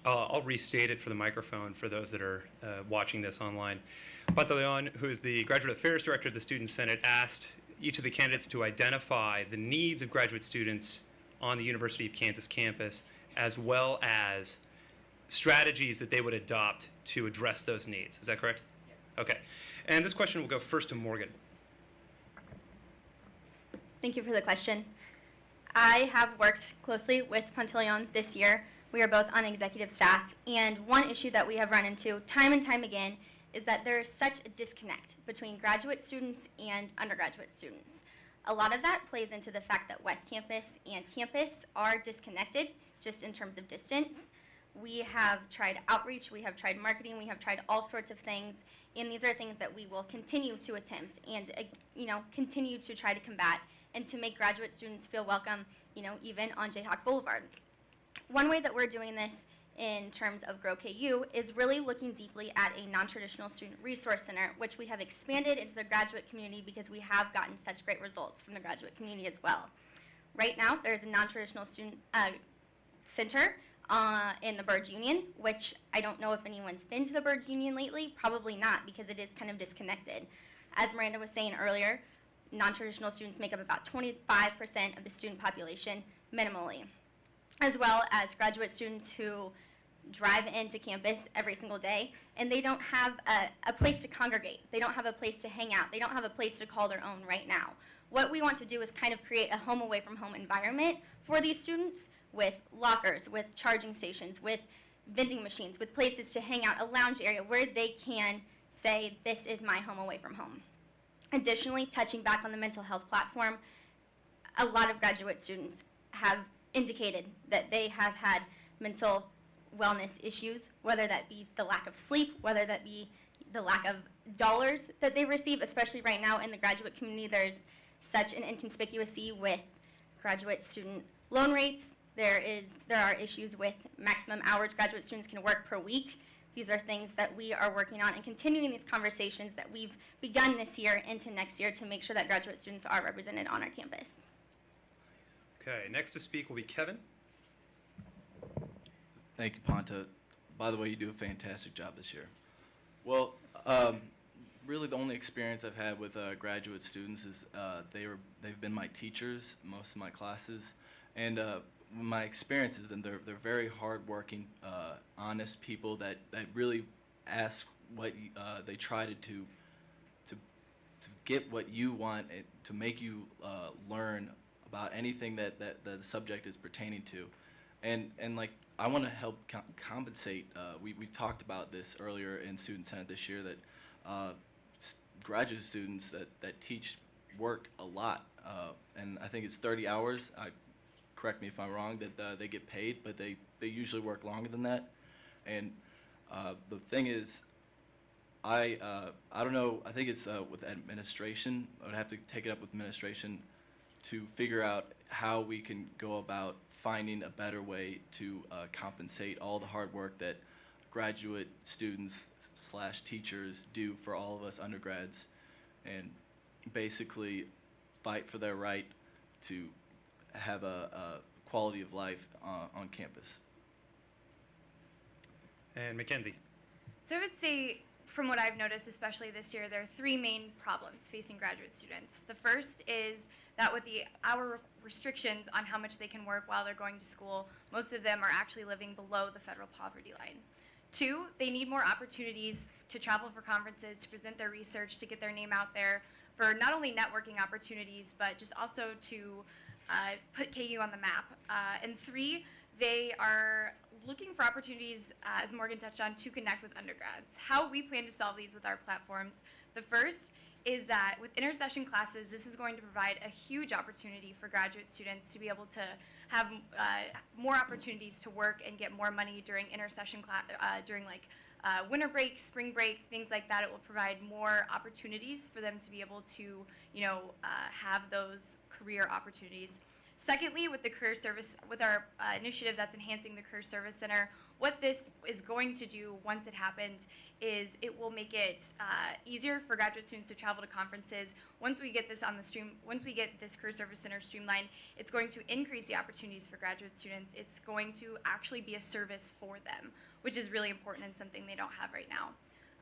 I'll restate it for the microphone for those that are watching this online. Pantaleon, who is the Graduate Affairs Director of the Student Senate, asked each of the candidates to identify the needs of graduate students on the University of Kansas campus, as well as strategies that they would adopt to address those needs. Is that correct? Yes. Okay. And this question will go first to Morgan. Thank you for the question. I have worked closely with Pantaleon this year. We are both on executive staff, and one issue that we have run into time and time again is that there is such a disconnect between graduate students and undergraduate students. A lot of that plays into the fact that West Campus and campus are disconnected just in terms of distance. We have tried outreach, we have tried marketing, we have tried all sorts of things, and these are things that we will continue to attempt and continue to try to combat and to make graduate students feel welcome, even on Jayhawk Boulevard. One way that we're doing this in terms of Grow KU is really looking deeply at a non-traditional student resource center, which we have expanded into the graduate community because we have gotten such great results from the graduate community as well. Right now, there's a non-traditional student center in the Burge Union, which I don't know if anyone's been to the Burge Union lately, probably not, because it is kind of disconnected. As Miranda was saying earlier, non-traditional students make up about 25% of the student population minimally, as well as graduate students who drive into campus every single day, and they don't have a place to congregate. They don't have a place to hang out. They don't have a place to call their own right now. What we want to do is kind of create a home away from home environment for these students with lockers, with charging stations, with vending machines, with places to hang out, a lounge area where they can say, this is my home away from home. Additionally, touching back on the mental health platform, a lot of graduate students have indicated that they have had mental wellness issues, whether that be the lack of sleep, whether that be the lack of dollars that they receive, especially right now in the graduate community. There's such an inconspicuousy with graduate student loan rates. There are issues with maximum hours graduate students can work per week. These are things that we are working on and continuing these conversations that we've begun this year into next year to make sure that graduate students are represented on our campus. Okay, next to speak will be Kevin. Thank you, Ponta. By the way, you do a fantastic job this year. Well, really the only experience I've had with graduate students is they've been my teachers most of my classes, and my experience is that they're very hardworking, honest people that really ask what they try to get what you want, to make you learn about anything that the subject is pertaining to, and like I want to help compensate. We've talked about this earlier in Student Senate this year that graduate students that teach work a lot, and I think it's 30 hours. Correct me if I'm wrong, that they get paid, but they usually work longer than that. And the thing is, I don't know, I think it's with administration. I would have to take it up with administration to figure out how we can go about finding a better way to compensate all the hard work that graduate students / teachers do for all of us undergrads, and basically fight for their right to have a quality of life on campus. And Mackenzie. So I would say, from what I've noticed, especially this year, there are three main problems facing graduate students. The first is that with the hour restrictions on how much they can work while they're going to school, most of them are actually living below the federal poverty line. Two, they need more opportunities to travel for conferences, to present their research, to get their name out there, for not only networking opportunities, but just also to put KU on the map. And three, they are looking for opportunities, as Morgan touched on, to connect with undergrads. How we plan to solve these with our platforms, the first is that with intersession classes, this is going to provide a huge opportunity for graduate students to be able to have more opportunities to work and get more money during intersession class, during like winter break, spring break, things like that. It will provide more opportunities for them to be able to, have those career opportunities. Secondly, with the career service, with our initiative that's enhancing the Career Service Center, what this is going to do once it happens is it will make it easier for graduate students to travel to conferences. Once we get this on the stream, once we get this Career Service Center streamlined, it's going to increase the opportunities for graduate students. It's going to actually be a service for them, which is really important and something they don't have right now.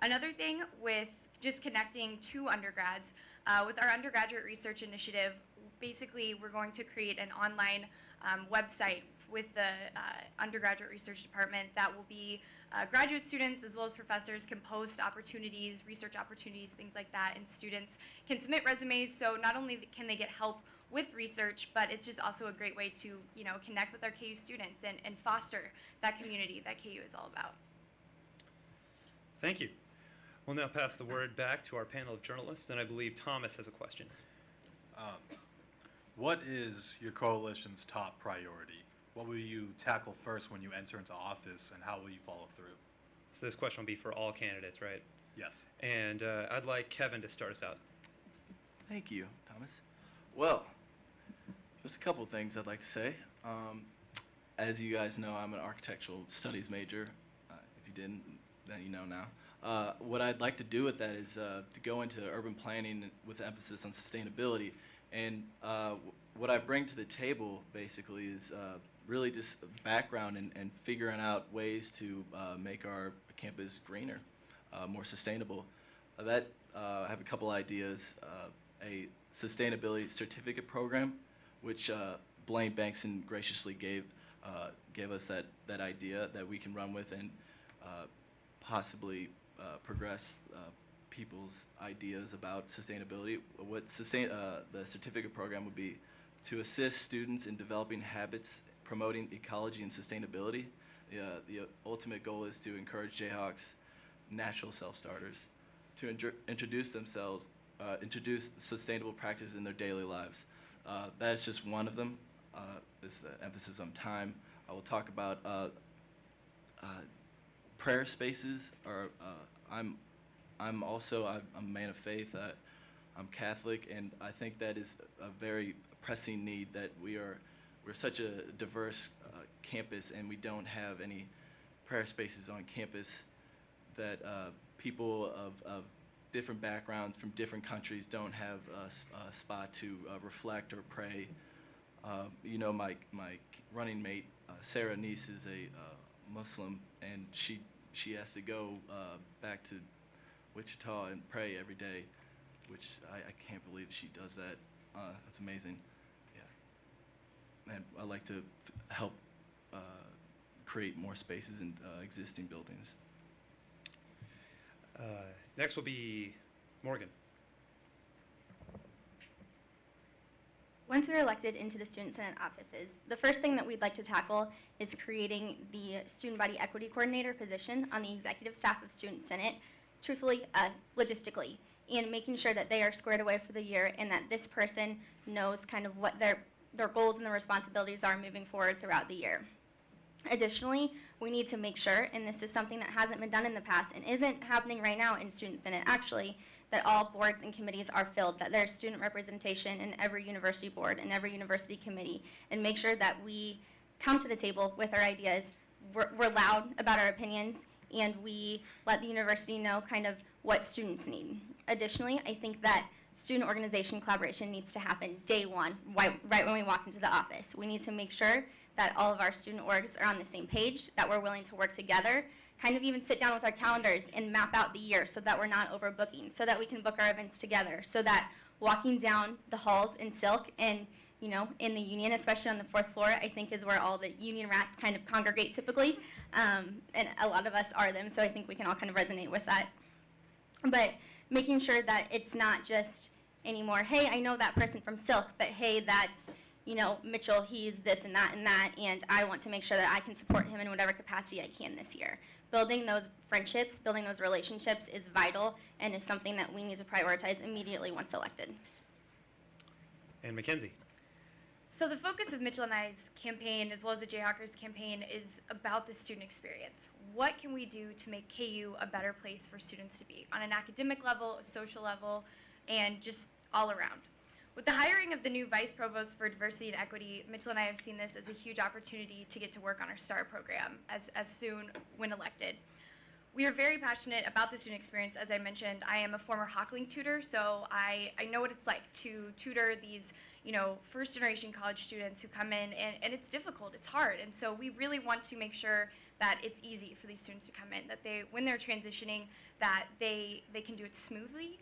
Another thing with just connecting to undergrads, with our undergraduate research initiative, basically we're going to create an online website with the undergraduate research department that will be graduate students as well as professors can post opportunities, research opportunities, things like that, and students can submit resumes. So not only can they get help with research, but it's just also a great way to connect with our KU students and foster that community that KU is all about. Thank you. We'll now pass the word back to our panel of journalists, and I believe Thomas has a question. What is your coalition's top priority? What will you tackle first when you enter into office, and how will you follow through? So this question will be for all candidates, right? Yes. And I'd like Kevin to start us out. Thank you, Thomas. Well, there's a couple things I'd like to say. As you guys know, I'm an architectural studies major. If you didn't, then you know now. What I'd like to do with that is to go into urban planning with emphasis on sustainability. And what I bring to the table, basically, is really just background and figuring out ways to make our campus greener, more sustainable. I have a couple ideas. A sustainability certificate program, which Blaine Bankson graciously gave us that idea that we can run with and possibly progress people's ideas about sustainability. What the certificate program would be to assist students in developing habits, promoting ecology and sustainability. The ultimate goal is to encourage Jayhawks, natural self-starters, to introduce sustainable practices in their daily lives. That's just one of them. This is the emphasis on time. I will talk about prayer spaces. I'm also a man of faith. I'm Catholic, and I think that is a very pressing need that we're such a diverse campus, and we don't have any prayer spaces on campus that people of different backgrounds from different countries don't have a spot to reflect or pray. My running mate, Sarah Neese, is a Muslim, and she has to go back to Wichita and pray every day, which I can't believe she does that. That's amazing. Yeah. And I like to help create more spaces in existing buildings. Next will be Morgan. Once we are elected into the Student Senate offices, the first thing that we'd like to tackle is creating the Student Body Equity Coordinator position on the executive staff of Student Senate, truthfully, logistically, and making sure that they are squared away for the year and that this person knows kind of what their goals and their responsibilities are moving forward throughout the year. Additionally, we need to make sure, and this is something that hasn't been done in the past and isn't happening right now in Student Senate actually, that all boards and committees are filled, that there's student representation in every university board and every university committee, and make sure that we come to the table with our ideas. We're loud about our opinions, and we let the university know kind of what students need. Additionally, I think that student organization collaboration needs to happen day one, right when we walk into the office. We need to make sure that all of our student orgs are on the same page, that we're willing to work together, kind of even sit down with our calendars and map out the year so that we're not overbooking, so that we can book our events together, so that walking down the halls in Silk and in the union, especially on the 4th floor, I think is where all the union rats kind of congregate typically, and a lot of us are them, so I think we can all kind of resonate with that. But making sure that it's not just anymore, hey, I know that person from Silk, but hey, that's Mitchell, he's this and that, and I want to make sure that I can support him in whatever capacity I can this year. Building those friendships, building those relationships is vital and is something that we need to prioritize immediately once elected. And Mackenzie. So the focus of Mitchell and I's campaign, as well as the Jayhawkers campaign, is about the student experience. What can we do to make KU a better place for students to be on an academic level, a social level, and just all around? With the hiring of the new Vice Provost for Diversity and Equity, Mitchell and I have seen this as a huge opportunity to get to work on our STAR program as soon when elected. We are very passionate about the student experience. As I mentioned, I am a former Hockling tutor, so I know what it's like to tutor these, first generation college students who come in, and it's difficult, it's hard. And so we really want to make sure that it's easy for these students to come in, that when they're transitioning, that they can do it smoothly,